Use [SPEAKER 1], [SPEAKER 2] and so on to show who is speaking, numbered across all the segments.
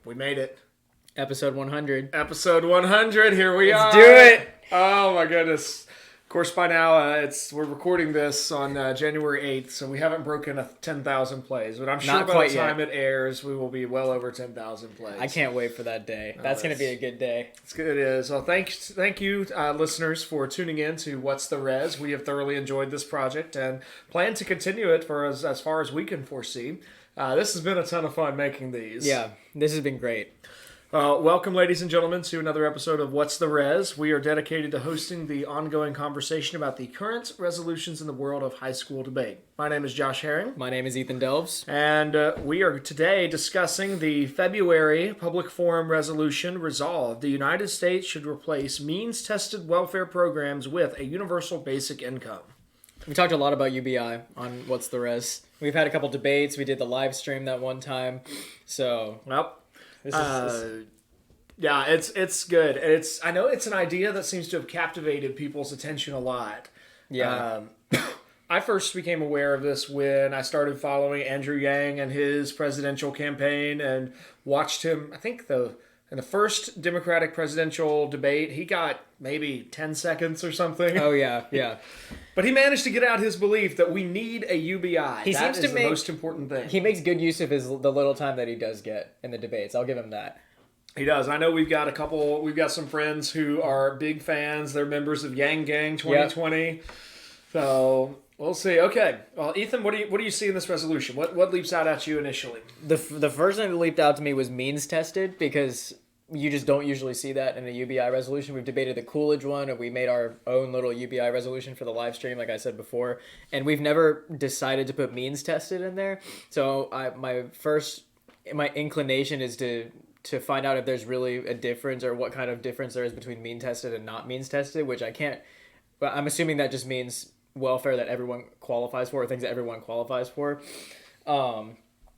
[SPEAKER 1] We made it.
[SPEAKER 2] Episode 100.
[SPEAKER 1] Episode 100. Here we are.
[SPEAKER 2] Let's do it.
[SPEAKER 1] Oh my goodness. Of course, by now we're recording this on January 8th, so we haven't broken 10,000 plays. But I'm sure by the time it airs, we will be well over 10,000 plays.
[SPEAKER 2] I can't wait for that day. That's going to be a good day.
[SPEAKER 1] It's good. It is. Well, thank you, listeners, for tuning in to What's the Res. We have thoroughly enjoyed this project and plan to continue it for as far as we can foresee. This has been a ton of fun making these.
[SPEAKER 2] Yeah, this has been great.
[SPEAKER 1] Welcome, ladies and gentlemen, to another episode of What's the Res. We are dedicated to hosting the ongoing conversation about the current resolutions in the world of high school debate. My name is Josh Herring.
[SPEAKER 2] My name is Ethan Delves.
[SPEAKER 1] And we are today discussing the February Public Forum resolution resolved. The United States should replace means-tested welfare programs with a universal basic income.
[SPEAKER 2] We talked a lot about UBI on What's the Res. We've had a couple debates. We did the live stream that one time. So...
[SPEAKER 1] Yep. Yeah, it's good. I know it's an idea that seems to have captivated people's attention a lot.
[SPEAKER 2] Yeah.
[SPEAKER 1] I first became aware of this when I started following Andrew Yang and his presidential campaign and watched him. I think in the first Democratic presidential debate, he got maybe 10 seconds or something.
[SPEAKER 2] Oh, yeah, yeah.
[SPEAKER 1] But he managed to get out his belief that we need a UBI. That is the most important thing.
[SPEAKER 2] He makes good use of the little time that he does get in the debates. I'll give him that.
[SPEAKER 1] He does. I know we've got some friends who are big fans. They're members of Yang Gang 2020. Yep. So we'll see. Okay. Well, Ethan, what do you see in this resolution? What leaps out at you initially?
[SPEAKER 2] The first thing that leaped out to me was means tested, because you just don't usually see that in a UBI resolution. We've debated the Coolidge one, and we made our own little UBI resolution for the live stream, like I said before. And we've never decided to put means tested in there. So my inclination is to find out if there's really a difference or what kind of difference there is between means tested and not means tested, which I can't. But I'm assuming that just means welfare that everyone qualifies for, or things that everyone qualifies for.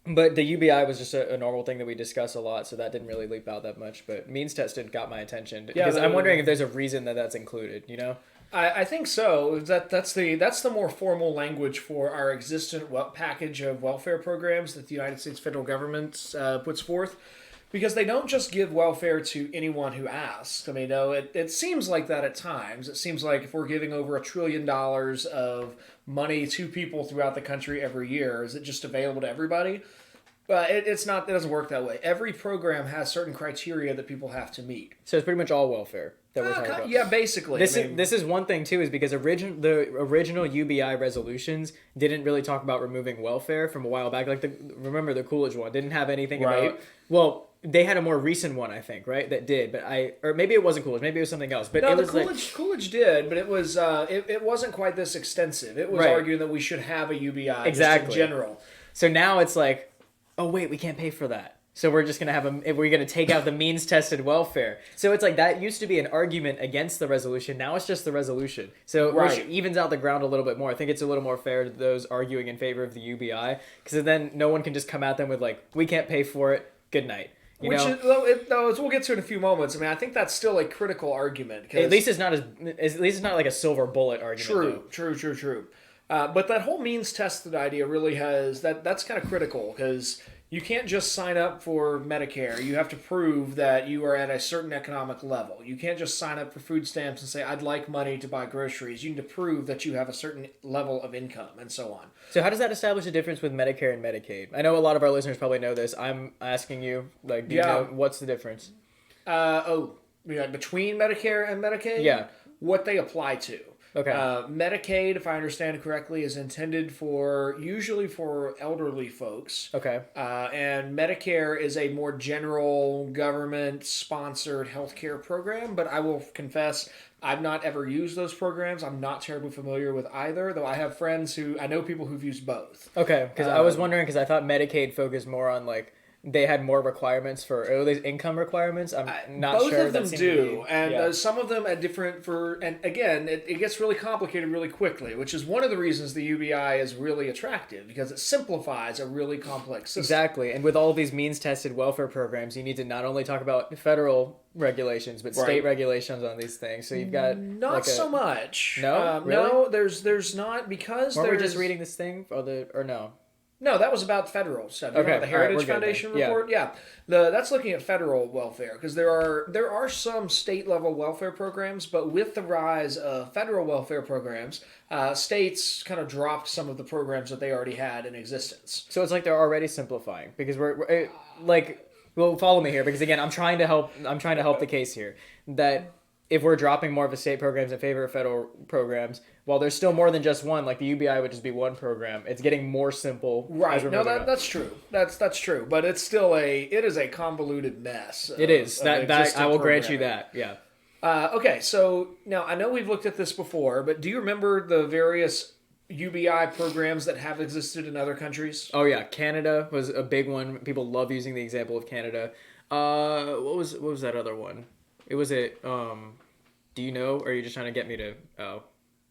[SPEAKER 2] But the UBI was just a normal thing that we discuss a lot, so that didn't really leap out that much. But means tested got my attention, because I'm wondering if there's a reason that that's included, you know?
[SPEAKER 1] I think so. That's the more formal language for our existent package of welfare programs that the United States federal government puts forth. Because they don't just give welfare to anyone who asks. I mean, it seems like that at times. It seems like if we're giving over $1 trillion of money to people throughout the country every year, is it just available to everybody? But it's not. It doesn't work that way. Every program has certain criteria that people have to meet.
[SPEAKER 2] So it's pretty much all welfare that we're talking about.
[SPEAKER 1] Yeah, basically.
[SPEAKER 2] This is one thing too, is because the original UBI resolutions didn't really talk about removing welfare from a while back. Like remember the Coolidge one didn't have anything about. Well, they had a more recent one, I think, right? That did, or maybe it wasn't Coolidge, maybe it was something else. But
[SPEAKER 1] no,
[SPEAKER 2] it was
[SPEAKER 1] Coolidge did, but it was it wasn't quite this extensive. It was arguing that we should have a UBI just in general.
[SPEAKER 2] So now it's like, oh wait, we can't pay for that. So we're just going to we're going to take out the means-tested welfare. So it's like that used to be an argument against the resolution. Now it's just the resolution. So it evens out the ground a little bit more. I think it's a little more fair to those arguing in favor of the UBI, because then no one can just come at them with like, we can't pay for it, good night.
[SPEAKER 1] As we'll get to in a few moments. I mean, I think that's still a critical argument.
[SPEAKER 2] At least it's not like a silver bullet argument.
[SPEAKER 1] True. But that whole means tested idea really that's kind of critical, because you can't just sign up for Medicare. You have to prove that you are at a certain economic level. You can't just sign up for food stamps and say, I'd like money to buy groceries. You need to prove that you have a certain level of income, and so on.
[SPEAKER 2] So how does that establish a difference with Medicare and Medicaid? I know a lot of our listeners probably know this. I'm asking you, do you know what's the difference?
[SPEAKER 1] Between Medicare and Medicaid?
[SPEAKER 2] Yeah.
[SPEAKER 1] What they apply to.
[SPEAKER 2] Okay.
[SPEAKER 1] Medicaid, if I understand correctly, is intended usually for elderly folks.
[SPEAKER 2] Okay.
[SPEAKER 1] And Medicare is a more general government-sponsored healthcare program, but I will confess, I've not ever used those programs. I'm not terribly familiar with either, though I have friends I know people who've used both.
[SPEAKER 2] Okay, because I was wondering, because I thought Medicaid focused more on like, they had more requirements for these income requirements. I'm not
[SPEAKER 1] both
[SPEAKER 2] sure.
[SPEAKER 1] Both of them do, and some of them at different and again, it gets really complicated really quickly, which is one of the reasons the UBI is really attractive, because it simplifies a really complex system.
[SPEAKER 2] Exactly, and with all of these means-tested welfare programs, you need to not only talk about federal regulations, but state regulations on these things. So you've got
[SPEAKER 1] not so much.
[SPEAKER 2] No, really?
[SPEAKER 1] No, there's not, because
[SPEAKER 2] we're just reading this thing or no.
[SPEAKER 1] No, that was about federal stuff.
[SPEAKER 2] Okay,
[SPEAKER 1] The
[SPEAKER 2] all right,
[SPEAKER 1] Heritage
[SPEAKER 2] we're good
[SPEAKER 1] Foundation
[SPEAKER 2] then. Yeah.
[SPEAKER 1] report. Yeah, that's looking at federal welfare because there are some state level welfare programs, but with the rise of federal welfare programs, states kind of dropped some of the programs that they already had in existence.
[SPEAKER 2] So it's like they're already simplifying because like, well, follow me here because again, I'm trying to help. I'm trying to help the case here that if we're dropping more of the state programs in favor of federal programs, while there's still more than just one, like the UBI would just be one program, it's getting more simple.
[SPEAKER 1] Right. No, that's true. That's true. But it's still it is a convoluted mess.
[SPEAKER 2] It is that I will grant you that. Yeah.
[SPEAKER 1] Okay, so now I know we've looked at this before, but do you remember the various UBI programs that have existed in other countries?
[SPEAKER 2] Oh yeah, Canada was a big one. People love using the example of Canada. What was that other one? It was do you know, or are you just trying to get me to? Oh.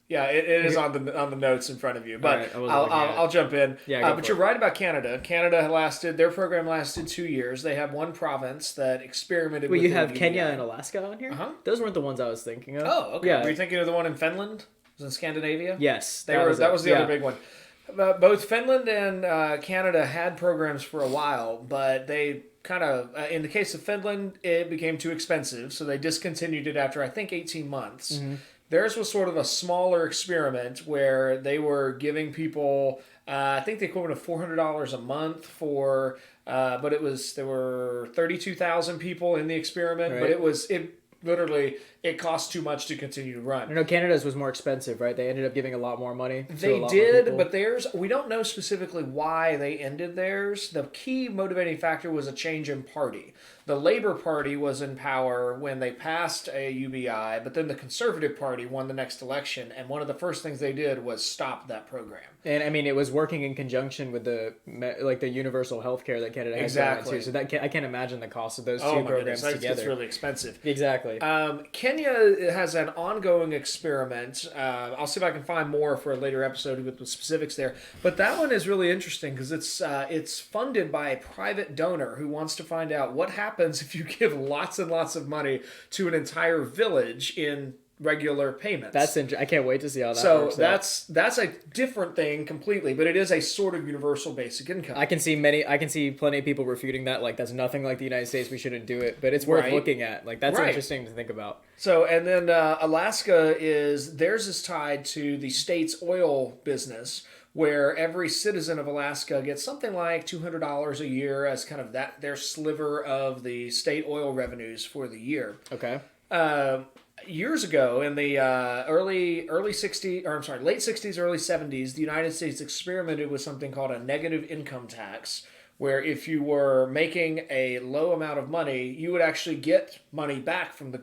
[SPEAKER 1] Yeah, it is on the notes in front of you, but
[SPEAKER 2] right,
[SPEAKER 1] I'll jump in.
[SPEAKER 2] Yeah,
[SPEAKER 1] but you're right about Canada. Their program lasted 2 years. They had one province that experimented.
[SPEAKER 2] Well,
[SPEAKER 1] with
[SPEAKER 2] you have
[SPEAKER 1] UBI.
[SPEAKER 2] Kenya and Alaska on here. Those weren't the ones I was thinking of.
[SPEAKER 1] Oh, okay.
[SPEAKER 2] Yeah.
[SPEAKER 1] Were you thinking of the one in Finland? Was it in Scandinavia?
[SPEAKER 2] Yes,
[SPEAKER 1] that was the other big one. Both Finland and Canada had programs for a while, but they kind of, in the case of Finland, it became too expensive, so they discontinued it after, I think, 18 months. Mm-hmm. Theirs was sort of a smaller experiment where they were giving people, I think the equivalent of $400 a month for, but there were 32,000 people in the experiment,
[SPEAKER 2] right.
[SPEAKER 1] But it cost too much to continue to run.
[SPEAKER 2] No, Canada's was more expensive, right? They ended up giving a lot more money.
[SPEAKER 1] They did, but we don't know specifically why they ended theirs. The key motivating factor was a change in party. The Labour Party was in power when they passed a UBI, but then the Conservative Party won the next election, and one of the first things they did was stop that program.
[SPEAKER 2] And I mean, it was working in conjunction with the universal health care that Canada has
[SPEAKER 1] exactly.
[SPEAKER 2] too. So I can't imagine the cost of those two programs
[SPEAKER 1] together.
[SPEAKER 2] It's
[SPEAKER 1] really expensive.
[SPEAKER 2] Exactly.
[SPEAKER 1] Kenya has an ongoing experiment. I'll see if I can find more for a later episode with the specifics there. But that one is really interesting because it's funded by a private donor who wants to find out what happens if you give lots and lots of money to an entire village in regular payments.
[SPEAKER 2] That's interesting. I can't wait to see how that works.
[SPEAKER 1] So that's a different thing completely, but it is a sort of universal basic income.
[SPEAKER 2] I can see plenty of people refuting that. Like, that's nothing like the United States. We shouldn't do it, but it's worth looking at. Like, that's interesting to think about.
[SPEAKER 1] So, and then Alaska theirs is tied to the state's oil business, where every citizen of Alaska gets something like $200 a year as kind of their sliver of the state oil revenues for the year.
[SPEAKER 2] Okay.
[SPEAKER 1] Years ago, in the late 60s, early 70s, the United States experimented with something called a negative income tax, where if you were making a low amount of money, you would actually get money back from the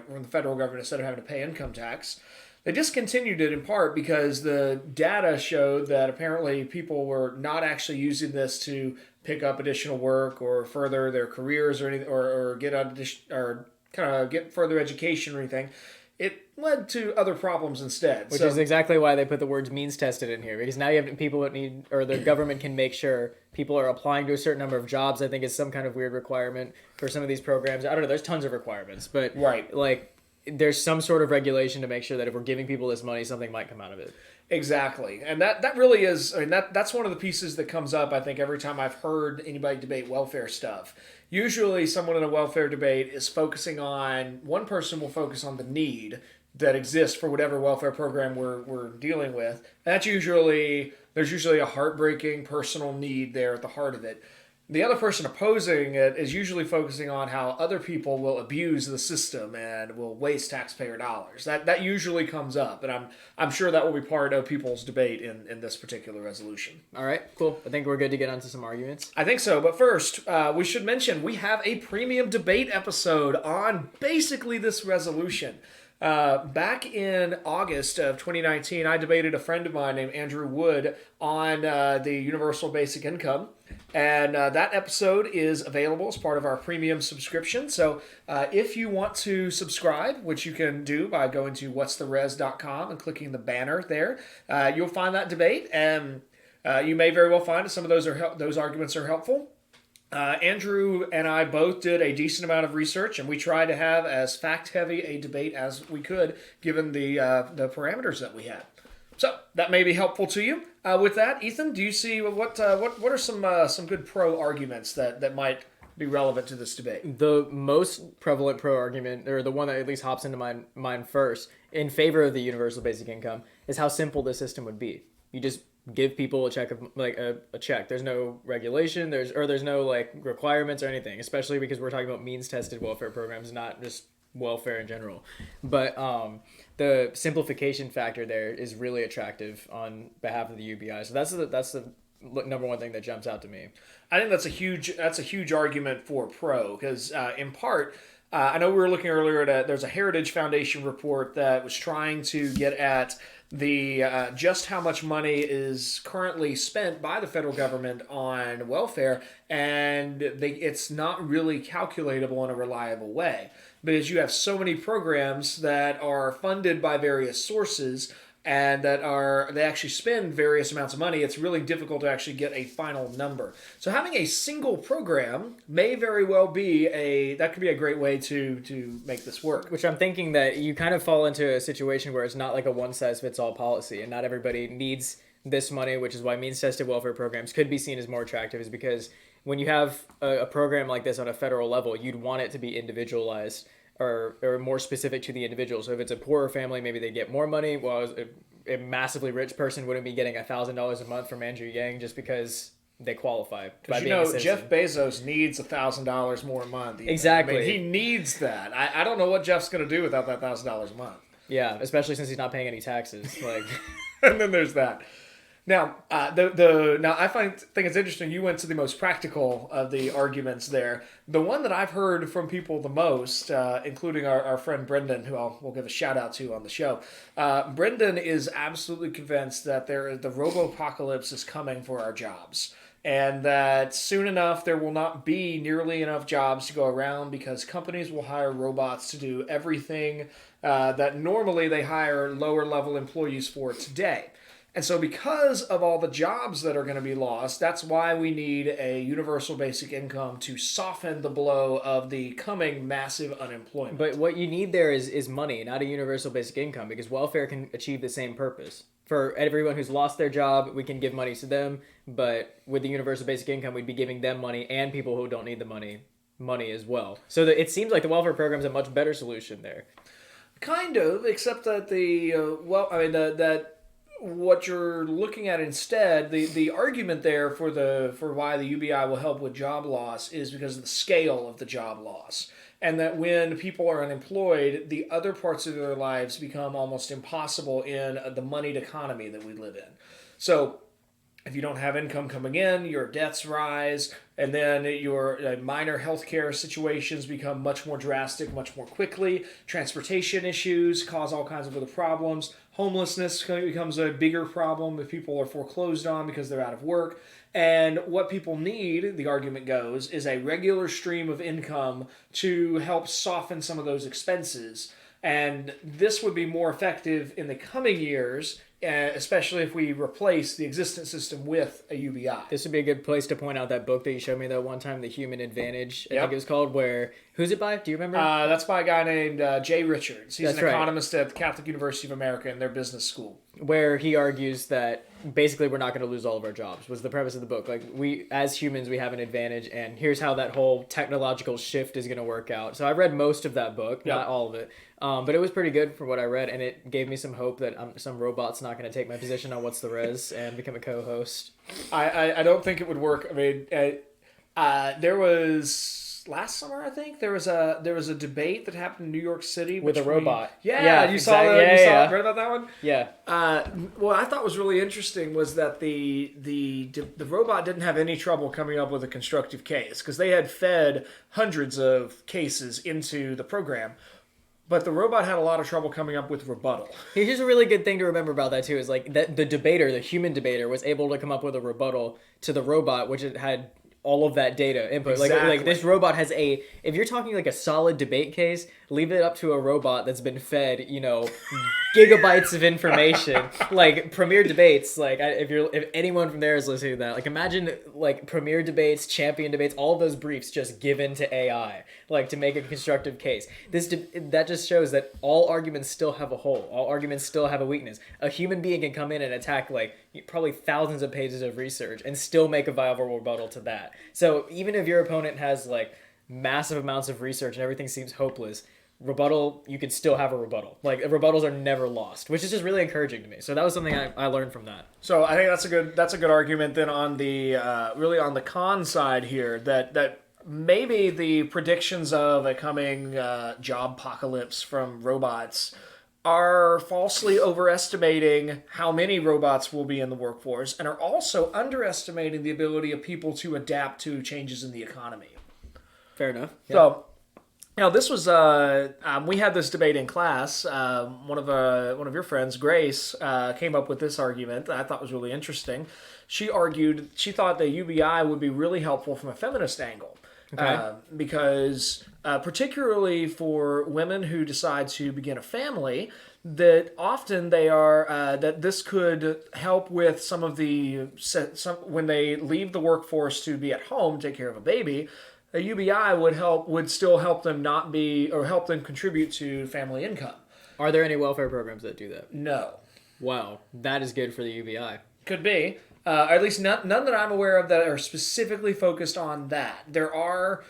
[SPEAKER 1] from the federal government instead of having to pay income tax. They discontinued it in part because the data showed that apparently people were not actually using this to pick up additional work or further their careers or anything, or get further education or anything. It led to other problems instead.
[SPEAKER 2] Which is exactly why they put the words means tested in here, because now you have people that need, or the government can make sure people are applying to a certain number of jobs. I think is some kind of weird requirement for some of these programs. I don't know. There's tons of requirements, but there's some sort of regulation to make sure that if we're giving people this money, something might come out of it.
[SPEAKER 1] Exactly. And that really is, that's one of the pieces that comes up, I think, every time I've heard anybody debate welfare stuff. Usually someone in a welfare debate is one person will focus on the need that exists for whatever welfare program we're dealing with. There's usually a heartbreaking personal need there at the heart of it. The other person opposing it is usually focusing on how other people will abuse the system and will waste taxpayer dollars. That usually comes up, and I'm sure that will be part of people's debate in this particular resolution.
[SPEAKER 2] All right, cool. I think we're good to get onto some arguments.
[SPEAKER 1] I think so, but first, we should mention we have a premium debate episode on basically this resolution. Back in August of 2019, I debated a friend of mine named Andrew Wood on the universal basic income. And that episode is available as part of our premium subscription. So if you want to subscribe, which you can do by going to whatsttheres.com and clicking the banner there, you'll find that debate. And you may very well find that some of those arguments are helpful. Andrew and I both did a decent amount of research, and we tried to have as fact-heavy a debate as we could, given the parameters that we had. So that may be helpful to you. With that, Ethan, do you see what are some good pro arguments that might be relevant to this debate?
[SPEAKER 2] The most prevalent pro argument, or the one that at least hops into my mind first, in favor of the universal basic income, is how simple the system would be. You just give people a check of a check. There's no regulation. There's no like requirements or anything. Especially because we're talking about means tested welfare programs, not just welfare in general. But the simplification factor there is really attractive on behalf of the UBI. So that's the number one thing that jumps out to me.
[SPEAKER 1] I think that's a huge argument for pro because in part. I know we were looking earlier at there's a Heritage Foundation report that was trying to get at the just how much money is currently spent by the federal government on welfare, and it's not really calculatable in a reliable way because you have so many programs that are funded by various sources and they actually spend various amounts of money. It's really difficult to actually get a final number. So having a single program may very well be that could be a great way to make this work.
[SPEAKER 2] Which I'm thinking that you kind of fall into a situation where it's not like a one-size-fits-all policy, and not everybody needs this money, which is why means-tested welfare programs could be seen as more attractive, is because when you have a program like this on a federal level, you'd want it to be individualized or more specific to the individual. So if it's a poorer family, maybe they get more money, while a massively rich person wouldn't be getting $1,000 a month from Andrew Yang just because they qualify.
[SPEAKER 1] Because you know, Jeff Bezos needs $1,000 more a month.
[SPEAKER 2] Exactly.
[SPEAKER 1] I mean, he needs that. I don't know what Jeff's going to do without that $1,000 a month.
[SPEAKER 2] Yeah, especially since he's not paying any taxes. Like,
[SPEAKER 1] and then there's that. Now, I think it's interesting. You went to the most practical of the arguments there. The one that I've heard from people the most, including our friend Brendan, who we'll give a shout out to on the show. Brendan is absolutely convinced that the robo-apocalypse is coming for our jobs. And that soon enough, there will not be nearly enough jobs to go around because companies will hire robots to do everything that normally they hire lower level employees for today. And so because of all the jobs that are going to be lost, that's why we need a universal basic income to soften the blow of the coming massive unemployment.
[SPEAKER 2] But what you need there is money, not a universal basic income, because welfare can achieve the same purpose. For everyone who's lost their job, we can give money to them, but with the universal basic income, we'd be giving them money and people who don't need the money as well. So it seems like the welfare program is a much better solution there.
[SPEAKER 1] Kind of, except that what you're looking at instead, the argument there for why the UBI will help with job loss is because of the scale of the job loss. And that when people are unemployed, the other parts of their lives become almost impossible in the moneyed economy that we live in. So if you don't have income coming in, your debts rise, and then your minor healthcare situations become much more drastic, much more quickly. Transportation issues cause all kinds of other problems. Homelessness becomes a bigger problem if people are foreclosed on because they're out of work. And what people need, the argument goes, is a regular stream of income to help soften some of those expenses. And this would be more effective in the coming years, especially if we replace the existing system with a UBI.
[SPEAKER 2] This would be a good place to point out that book that you showed me that one time, The Human Advantage, I
[SPEAKER 1] Yep.
[SPEAKER 2] think it was called, who's it by? Do you remember?
[SPEAKER 1] That's by a guy named Jay Richards. He's
[SPEAKER 2] That's
[SPEAKER 1] an
[SPEAKER 2] right.
[SPEAKER 1] economist at the Catholic University of America in their business school.
[SPEAKER 2] Where he argues that basically we're not going to lose all of our jobs, was the premise of the book. Like, we, as humans, we have an advantage, and here's how that whole technological shift is going to work out. So I read most of that book,
[SPEAKER 1] Yep.
[SPEAKER 2] not all of it. But it was pretty good for what I read, and it gave me some hope that some robot's not going to take my position on What's the Res and become a co-host.
[SPEAKER 1] I don't think it would work. I mean, there was last summer, I think there was a debate that happened in New York City
[SPEAKER 2] With a robot.
[SPEAKER 1] Yeah, you saw
[SPEAKER 2] exactly.
[SPEAKER 1] that.
[SPEAKER 2] Yeah.
[SPEAKER 1] Read about that one?
[SPEAKER 2] Yeah.
[SPEAKER 1] What I thought was really interesting was that the robot didn't have any trouble coming up with a constructive case because they had fed hundreds of cases into the program. But the robot had a lot of trouble coming up with rebuttal.
[SPEAKER 2] Here's a really good thing to remember about that too, is like that the human debater was able to come up with a rebuttal to the robot, which it had all of that data input.
[SPEAKER 1] Exactly.
[SPEAKER 2] Like this robot has if you're talking like a solid debate case, leave it up to a robot that's been fed, gigabytes of information. Like Premier Debates, like if anyone from there is listening to that, like imagine like Premier Debates, Champion Debates, all of those briefs just given to AI, like to make a constructive case. That just shows that all arguments still have a hole. All arguments still have a weakness. A human being can come in and attack like probably thousands of pages of research and still make a viable rebuttal to that. So even if your opponent has like massive amounts of research and everything seems hopeless, rebuttal, you could still have a rebuttal. Like rebuttals are never lost, which is just really encouraging to me. So that was something I learned from that.
[SPEAKER 1] So I think that's a good argument then on the really on the con side here that maybe the predictions of a coming job apocalypse from robots are falsely overestimating how many robots will be in the workforce and are also underestimating the ability of people to adapt to changes in the economy.
[SPEAKER 2] Fair enough.
[SPEAKER 1] Yeah. So, this was we had this debate in class. One of your friends, Grace, came up with this argument that I thought was really interesting. She argued she thought that UBI would be really helpful from a feminist angle. Okay. Because particularly for women who decide to begin a family, that often they are that this could help with some of the when they leave the workforce to be at home, take care of a baby. A UBI would still help them help them contribute to family income.
[SPEAKER 2] Are there any welfare programs that do that?
[SPEAKER 1] No.
[SPEAKER 2] Wow, that is good for the UBI.
[SPEAKER 1] Could be. At least none that I'm aware of that are specifically focused on that. There are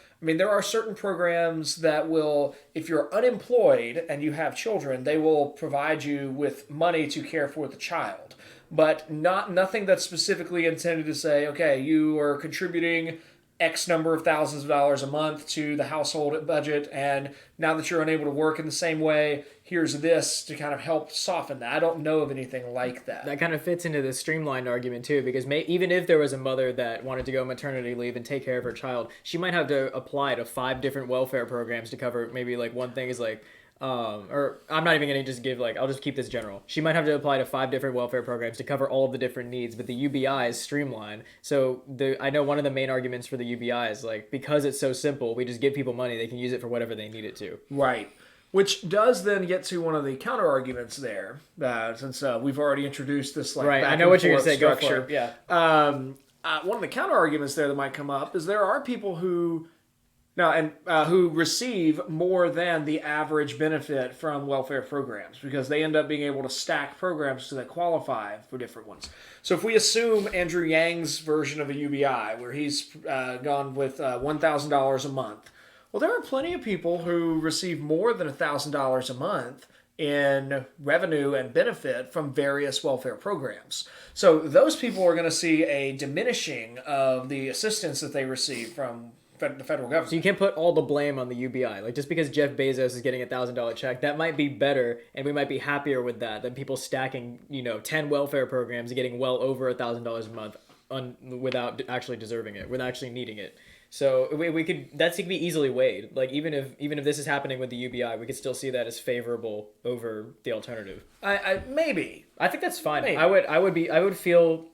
[SPEAKER 1] certain programs that will, if you're unemployed and you have children, they will provide you with money to care for the child. But nothing that's specifically intended to say, okay, you are contributing X number of thousands of dollars a month to the household budget, and now that you're unable to work in the same way, here's this to kind of help soften that. I don't know of anything like that.
[SPEAKER 2] That kind of fits into the streamlined argument too, because even if there was a mother that wanted to go maternity leave and take care of her child, she might have to apply to 5 different welfare programs to cover maybe like one thing is like or I'm not even going to just give I'll just keep this general. She might have to apply to 5 different welfare programs to cover all of the different needs, but the UBI is streamlined. So I know one of the main arguments for the UBI is because it's so simple, we just give people money, they can use it for whatever they need it to.
[SPEAKER 1] Right. Which does then get to one of the counter arguments there, since we've already introduced this
[SPEAKER 2] right. I know what you're going to say. Structure. Go for it.
[SPEAKER 1] Yeah. One of the counter arguments there that might come up is there are people who who receive more than the average benefit from welfare programs because they end up being able to stack programs so they qualify for different ones. So if we assume Andrew Yang's version of a UBI, where he's gone with $1,000 a month, well, there are plenty of people who receive more than $1,000 a month in revenue and benefit from various welfare programs. So those people are going to see a diminishing of the assistance that they receive from the federal government.
[SPEAKER 2] So you can't put all the blame on the UBI. Just because Jeff Bezos is getting $1,000 check, that might be better, and we might be happier with that than people stacking, 10 welfare programs and getting well over $1,000 a month without actually deserving it, without actually needing it. So we could be easily weighed. Even if this is happening with the UBI, we could still see that as favorable over the alternative.
[SPEAKER 1] Maybe.
[SPEAKER 2] I think that's fine.
[SPEAKER 1] Maybe.
[SPEAKER 2] I would feel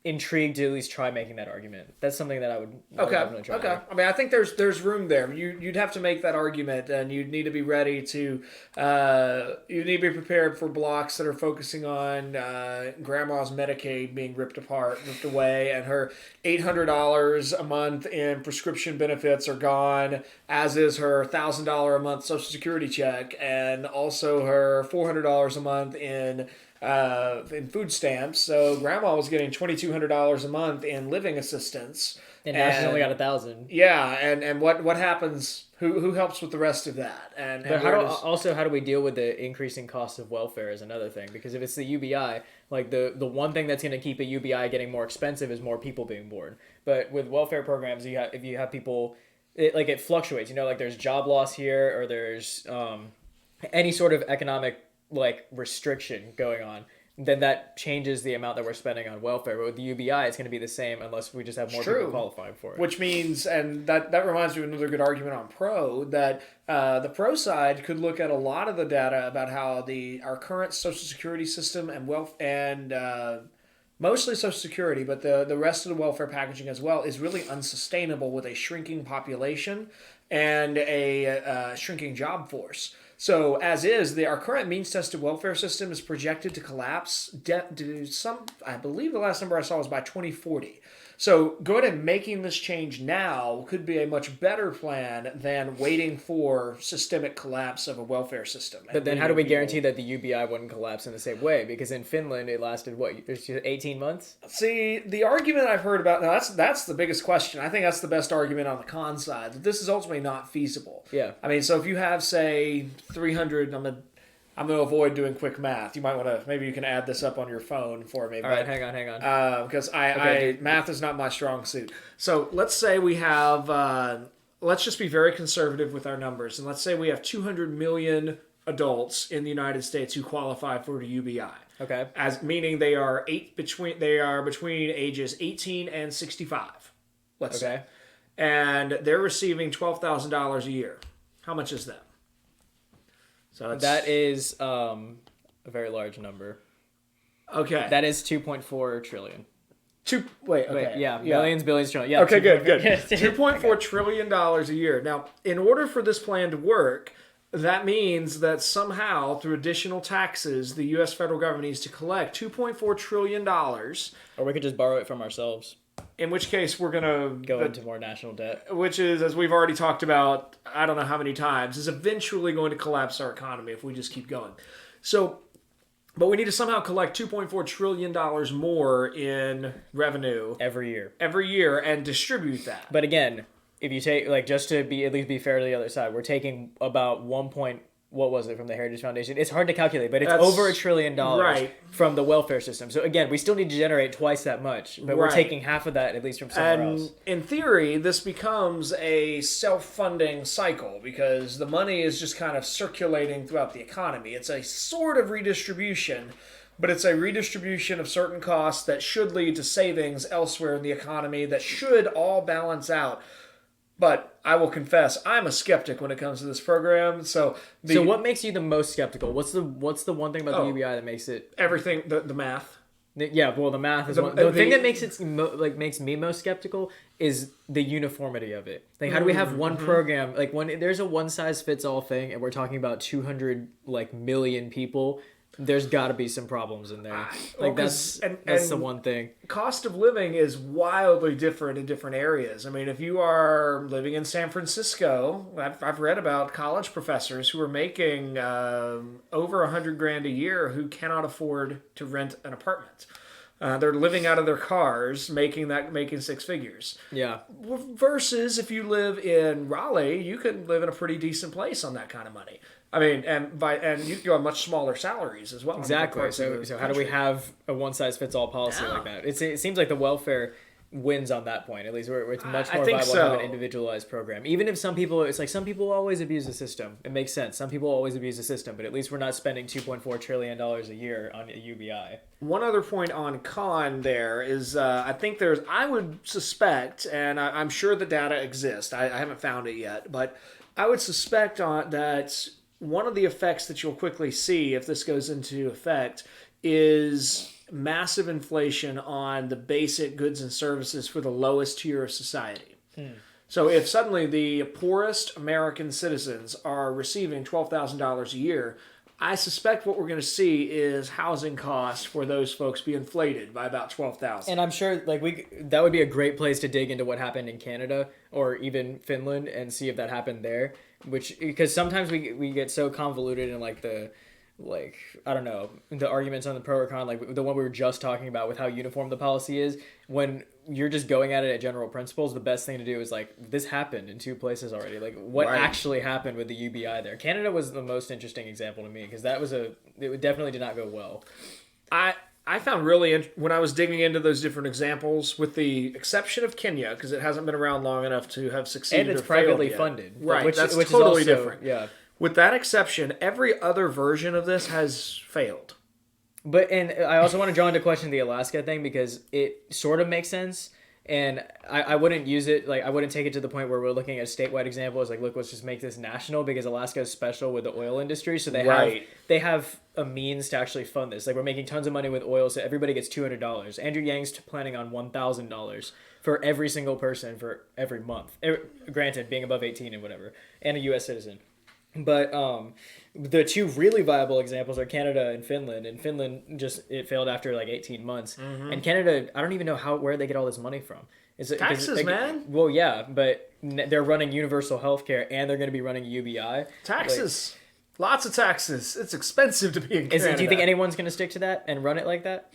[SPEAKER 2] intrigued to at least try making that argument. That's something that I would definitely try.
[SPEAKER 1] Okay. I mean, I think there's room there. You'd have to make that argument, and you'd need to be ready to. You need to be prepared for blocks that are focusing on grandma's Medicaid being ripped away, and her $800 a month in prescription benefits are gone, as is her $1,000 a month Social Security check, and also her $400 a month in food stamps. So grandma was getting $2,200 a month in living assistance,
[SPEAKER 2] and now she's only got $1,000.
[SPEAKER 1] Yeah, and what happens? Who helps with the rest of that?
[SPEAKER 2] But how do we deal with the increasing cost of welfare is another thing, because if it's the UBI, the one thing that's going to keep a UBI getting more expensive is more people being born. But with welfare programs, if you have people, it fluctuates. There's job loss here, or there's any sort of economic restriction going on, then that changes the amount that we're spending on welfare. But with the UBI, it's going to be the same unless we just have more people qualifying for it.
[SPEAKER 1] Which means, and that reminds me of another good argument on pro, that the pro side could look at a lot of the data about how our current Social Security system and mostly Social Security, but the rest of the welfare packaging as well is really unsustainable with a shrinking population and a shrinking job force. So, as is, our current means-tested welfare system is projected to collapse. I believe the last number I saw was by 2040. So, going and making this change now could be a much better plan than waiting for systemic collapse of a welfare system.
[SPEAKER 2] But then how do we guarantee that the UBI wouldn't collapse in the same way? Because in Finland, it lasted, 18 months?
[SPEAKER 1] See, the argument I've heard about, now that's the biggest question. I think that's the best argument on the con side, that this is ultimately not feasible.
[SPEAKER 2] Yeah.
[SPEAKER 1] I mean, so if you have, say, 300, I'm going to avoid doing quick math. You might want to, maybe you can add this up on your phone for me.
[SPEAKER 2] All right, hang on.
[SPEAKER 1] Because math is not my strong suit. So let's say we have, let's just be very conservative with our numbers. And let's say we have 200 million adults in the United States who qualify for the UBI.
[SPEAKER 2] Okay.
[SPEAKER 1] Meaning they are between ages 18 and 65. Let's say. And they're receiving $12,000 a year. How much is that? So
[SPEAKER 2] that is a very large number.
[SPEAKER 1] Okay.
[SPEAKER 2] That is 2.4 trillion. Millions, billions, trillion. Yeah.
[SPEAKER 1] Okay, good. $2.4 trillion a year. Now, in order for this plan to work, that means that somehow, through additional taxes, the U.S. federal government needs to collect $2.4 trillion.
[SPEAKER 2] Or we could just borrow it from ourselves.
[SPEAKER 1] In which case, we're going to
[SPEAKER 2] go into more national debt.
[SPEAKER 1] Which is, as we've already talked about, I don't know how many times, is eventually going to collapse our economy if we just keep going. So, but we need to somehow collect $2.4 trillion more in revenue.
[SPEAKER 2] Every
[SPEAKER 1] year and distribute that.
[SPEAKER 2] But again, if you take, just to at least be fair to the other side, we're taking about what was it from the Heritage Foundation? It's hard to calculate, but it's over $1 trillion from the welfare system. So again, we still need to generate twice that much, but we're taking half of that at least from somewhere else.
[SPEAKER 1] In theory, this becomes a self-funding cycle because the money is just kind of circulating throughout the economy. It's a sort of redistribution, but it's a redistribution of certain costs that should lead to savings elsewhere in the economy that should all balance out. But I will confess, I'm a skeptic when it comes to this program. So
[SPEAKER 2] what makes you the most skeptical? What's the one thing about the UBI that makes it
[SPEAKER 1] everything? The math.
[SPEAKER 2] Yeah, well, the math is one. The thing that makes it makes me most skeptical is the uniformity of it. Like, how do we have one program? Like, when there's a one size fits all thing, and we're talking about 200 million people. There's got to be some problems in there. That's the one thing.
[SPEAKER 1] Cost of living is wildly different in different areas. I mean, if you are living in San Francisco, I've read about college professors who are making over $100,000 a year who cannot afford to rent an apartment. They're living out of their cars, making six figures.
[SPEAKER 2] Yeah.
[SPEAKER 1] Versus if you live in Raleigh, you can live in a pretty decent place on that kind of money. I mean, and you can go on much smaller salaries as well.
[SPEAKER 2] Exactly. So how do we have a one-size-fits-all policy like that? It seems like the welfare wins on that point. At least where it's much more viable to have an individualized program. Even if some people always abuse the system. It makes sense. Some people always abuse the system, but at least we're not spending $2.4 trillion a year on a UBI.
[SPEAKER 1] One other point on con there is I would suspect, and I'm sure the data exists. I haven't found it yet, but I would suspect that one of the effects that you'll quickly see if this goes into effect is massive inflation on the basic goods and services for the lowest tier of society. So if suddenly the poorest American citizens are receiving $12,000 a year, I suspect what we're going to see is housing costs for those folks be inflated by about $12,000.
[SPEAKER 2] And I'm sure that would be a great place to dig into what happened in Canada or even Finland and see if that happened there. Because sometimes we get so convoluted in I don't know, the arguments on the pro or con, like the one we were just talking about with how uniform the policy is. When you're just going at it at general principles, the best thing to do is this happened in two places already. What actually happened with the UBI there? Canada was the most interesting example to me because it definitely did not go well.
[SPEAKER 1] I found when I was digging into those different examples, with the exception of Kenya, because it hasn't been around long enough to have succeeded.
[SPEAKER 2] And it's privately funded.
[SPEAKER 1] Right,
[SPEAKER 2] which
[SPEAKER 1] that's
[SPEAKER 2] totally
[SPEAKER 1] is also different.
[SPEAKER 2] Yeah.
[SPEAKER 1] With that exception, every other version of this has failed.
[SPEAKER 2] And I also want to draw into question the Alaska thing because it sort of makes sense. And I wouldn't use it, like, I wouldn't take it to the point where we're looking at a statewide example. It's like, look, let's just make this national, because Alaska is special with the oil industry. So they have a means to actually fund this. Like, we're making tons of money with oil, so everybody gets $200. Andrew Yang's planning on $1,000 for every single person for every month. Granted, being above 18 and whatever, and a U.S. citizen. But the two really viable examples are Canada and Finland. And Finland it failed after like 18 months. Mm-hmm. And Canada, I don't even know where they get all this money from.
[SPEAKER 1] Taxes, man.
[SPEAKER 2] Well, yeah, but they're running universal health care, and they're going to be running UBI.
[SPEAKER 1] Taxes. Lots of taxes. It's expensive to be in Canada.
[SPEAKER 2] Do you think anyone's going to stick to that and run it like that?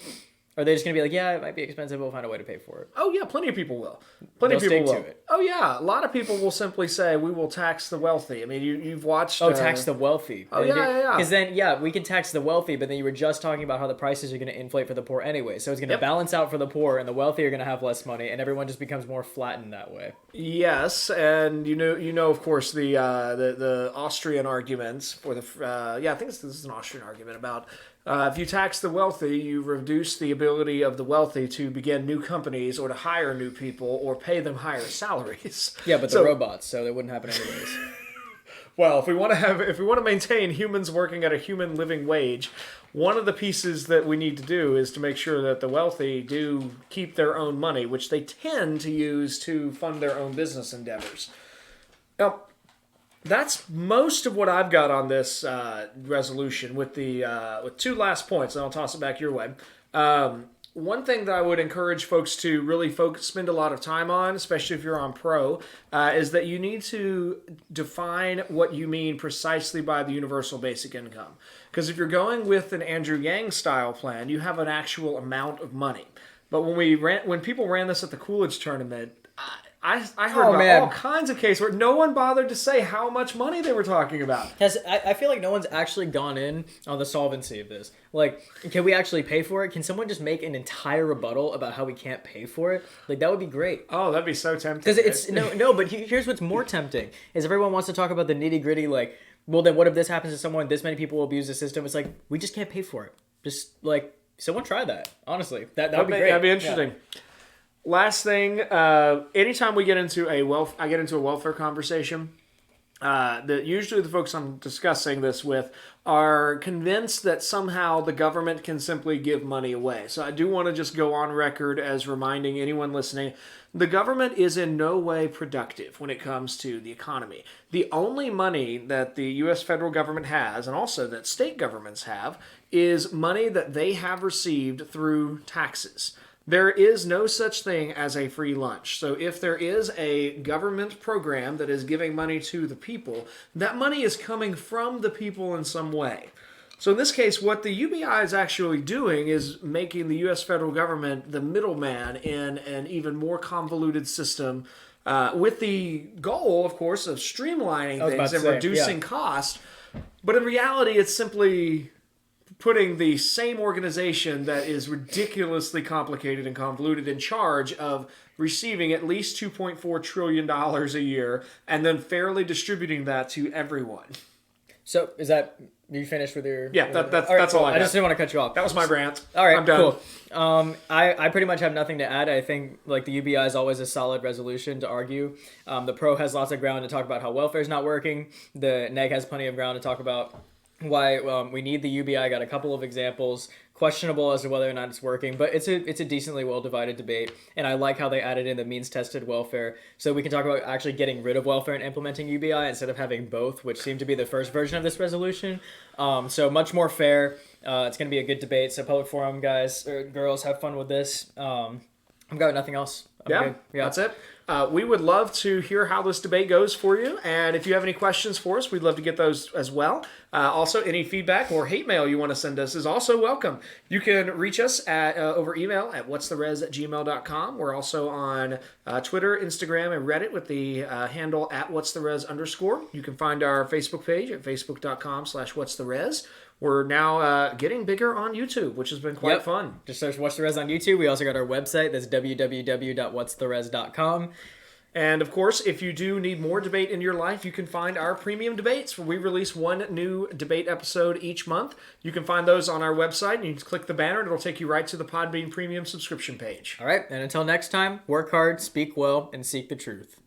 [SPEAKER 2] Or are they just going to be like, yeah, it might be expensive, we'll find a way to pay for it?
[SPEAKER 1] Oh, yeah, plenty of people will. Plenty of people will. Stick to it. Oh, yeah. A lot of people will simply say, we will tax the wealthy. I mean, you've watched...
[SPEAKER 2] Oh, tax the wealthy.
[SPEAKER 1] Oh, yeah.
[SPEAKER 2] Because then, yeah, we can tax the wealthy, but then you were just talking about how the prices are going to inflate for the poor anyway. So it's going to balance out for the poor, and the wealthy are going to have less money, and everyone just becomes more flattened that way.
[SPEAKER 1] Yes, and you know, of course, the Austrian arguments for the... I think this is an Austrian argument about... if you tax the wealthy, you reduce the ability of the wealthy to begin new companies or to hire new people or pay them higher salaries.
[SPEAKER 2] Yeah, but they're robots, so that wouldn't happen anyways.
[SPEAKER 1] Well, if we want to maintain humans working at a human living wage, one of the pieces that we need to do is to make sure that the wealthy do keep their own money, which they tend to use to fund their own business endeavors. Now, that's most of what I've got on this resolution with two last points, and I'll toss it back your way. One thing that I would encourage folks to really spend a lot of time on, especially if you're on pro, is that you need to define what you mean precisely by the universal basic income. Because if you're going with an Andrew Yang style plan, you have an actual amount of money. But when people ran this at the Coolidge tournament, I heard about all kinds of cases where no one bothered to say how much money they were talking about.
[SPEAKER 2] I feel like no one's actually gone in on the solvency of this. Like, can we actually pay for it? Can someone just make an entire rebuttal about how we can't pay for it? Like, that would be great.
[SPEAKER 1] Oh, that'd be so tempting.
[SPEAKER 2] Because it's but here's what's more tempting is everyone wants to talk about the nitty gritty. Like, well, then what if this happens to someone? This many people will abuse the system. It's like, we just can't pay for it. Just like, someone try that. Honestly, that would be great.
[SPEAKER 1] That'd be interesting. Yeah. Last thing, anytime we get into a welfare conversation, usually the folks I'm discussing this with are convinced that somehow the government can simply give money away. So I do want to just go on record as reminding anyone listening, the government is in no way productive when it comes to the economy. The only money that the U.S. federal government has, and also that state governments have, is money that they have received through taxes. There is no such thing as a free lunch. So if there is a government program that is giving money to the people, that money is coming from the people in some way. So in this case, what the UBI is actually doing is making the U.S. federal government the middleman in an even more convoluted system with the goal, of course, of streamlining things and reducing cost. But in reality, it's simply putting the same organization that is ridiculously complicated and convoluted in charge of receiving at least $2.4 trillion a year and then fairly distributing that to everyone.
[SPEAKER 2] So is that... You finished with your...
[SPEAKER 1] Yeah, that's all I got.
[SPEAKER 2] I just didn't want to cut you off.
[SPEAKER 1] That was my rant.
[SPEAKER 2] All right,
[SPEAKER 1] I'm done.
[SPEAKER 2] Cool. I pretty much have nothing to add. I think like the UBI is always a solid resolution to argue. The pro has lots of ground to talk about how welfare is not working. The neg has plenty of ground to talk about why we need the UBI. I got a couple of examples, questionable as to whether or not it's working, but it's a decently well-divided debate, and I like how they added in the means-tested welfare, so we can talk about actually getting rid of welfare and implementing UBI instead of having both, which seemed to be the first version of this resolution. So much more fair. It's going to be a good debate, so public forum guys or girls, have fun with this. I've got nothing else.
[SPEAKER 1] Yeah, that's it. We would love to hear how this debate goes for you, and if you have any questions for us, we'd love to get those as well. Also, any feedback or hate mail you want to send us is also welcome. You can reach us at over email at whatstherez@gmail.com. We're also on Twitter, Instagram, and Reddit with the handle at whatstherez_. You can find our Facebook page at facebook.com/whatstherez. We're now getting bigger on YouTube, which has been quite fun.
[SPEAKER 2] Just search What's the Res on YouTube. We also got our website. That's www.whatstherez.com.
[SPEAKER 1] And of course, if you do need more debate in your life, you can find our premium debates, where we release one new debate episode each month. You can find those on our website, and you can click the banner, and it'll take you right to the Podbean premium subscription page.
[SPEAKER 2] All right, and until next time, work hard, speak well, and seek the truth.